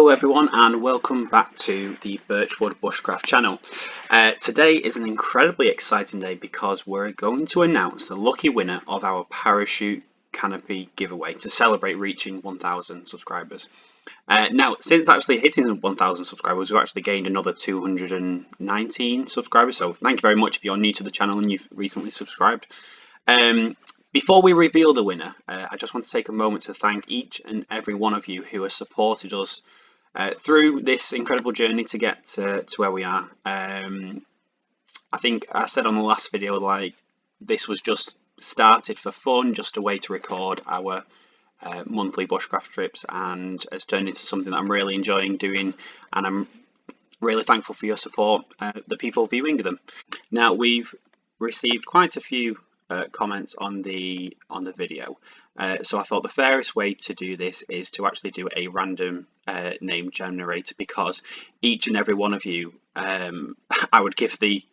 Hello everyone and welcome back to the Birchwood Bushcraft channel. Today is an incredibly exciting day because we're going to announce the lucky winner of our parachute canopy giveaway to celebrate reaching 1,000 subscribers. Now, since actually hitting 1,000 subscribers, we've actually gained another 219 subscribers, so thank you very much if you're new to the channel and you've recently subscribed. Before we reveal the winner, I just want to take a moment to thank each and every one of you who has supported us through this incredible journey to get to where we are. I think I said on the last video, like, this was just started for fun, just a way to record our monthly bushcraft trips, and has turned into something that I'm really enjoying doing, and I'm really thankful for your support, the people viewing them. Now, we've received quite a few comments on the video, so I thought the fairest way to do this is to actually do a random name generator, because each and every one of you I would give the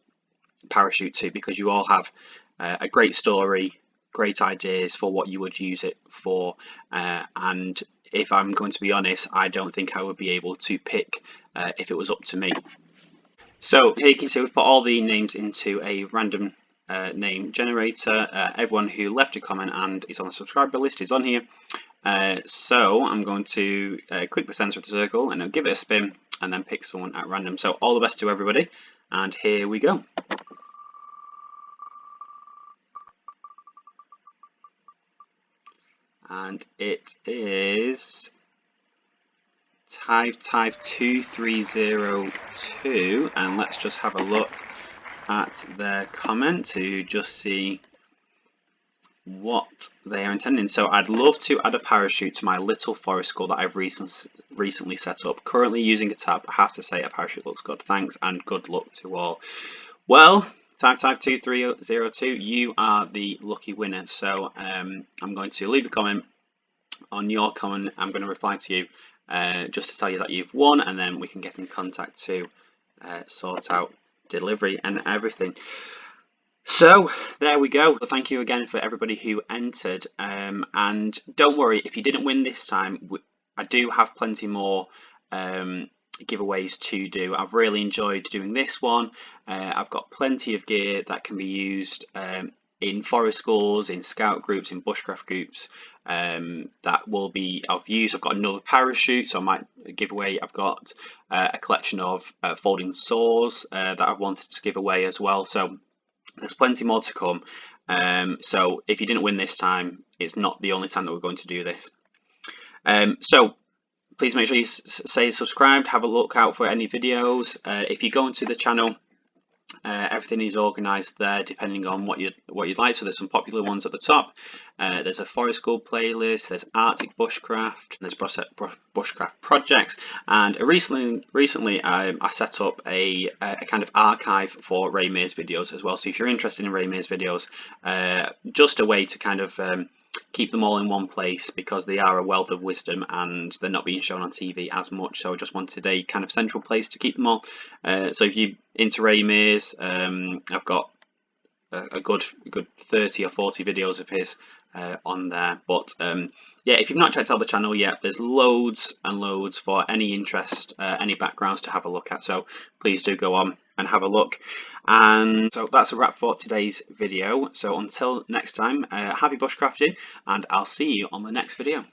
parachute to, because you all have a great story, great ideas for what you would use it for, and if I'm going to be honest, I don't think I would be able to pick if it was up to me. So here you can see we've put all the names into a random name generator. Everyone who left a comment and is on the subscriber list is on here. So I'm going to click the centre of the circle and I'll give it a spin and then pick someone at random. So all the best to everybody, and here we go. And it is type 2302, and let's just have a look at their comment to just see what they are intending. So I'd love to add a parachute to my little forest school that I've recently set up. Currently using a tab. I have to say a parachute looks good. Thanks and good luck to all. Well, type 2302, you are the lucky winner. So I'm going to leave a comment. On your comment, I'm going to reply to you just to tell you that you've won, and then we can get in contact to sort out delivery and everything. So there we go. Thank you again for everybody who entered, and don't worry if you didn't win this time. I do have plenty more giveaways to do. I've really enjoyed doing this one. I've got plenty of gear that can be used in forest schools, in scout groups, in bushcraft groups, that will be of use. I've got another parachute, so I might give away. I've got a collection of folding saws that I've wanted to give away as well, so there's plenty more to come. So if you didn't win this time, it's not the only time that we're going to do this. So please make sure you stay subscribed, have a look out for any videos. If you go into the channel, everything is organised there depending on what you'd like. So there's some popular ones at the top. There's a forest school playlist, there's Arctic bushcraft, there's bushcraft projects, and recently I set up a kind of archive for Ray Mears videos as well. So if you're interested in Ray Mears videos, just a way to kind of keep them all in one place, because they are a wealth of wisdom and they're not being shown on TV as much, so I just wanted a kind of central place to keep them all. So if you're into Ray Mears, I've got a good 30 or 40 videos of his on there. But yeah, if you've not checked out the channel yet, there's loads and loads for any interest, any backgrounds to have a look at, so please do go on and have a look. And so that's a wrap for today's video. So until next time, happy bushcrafting, and I'll see you on the next video.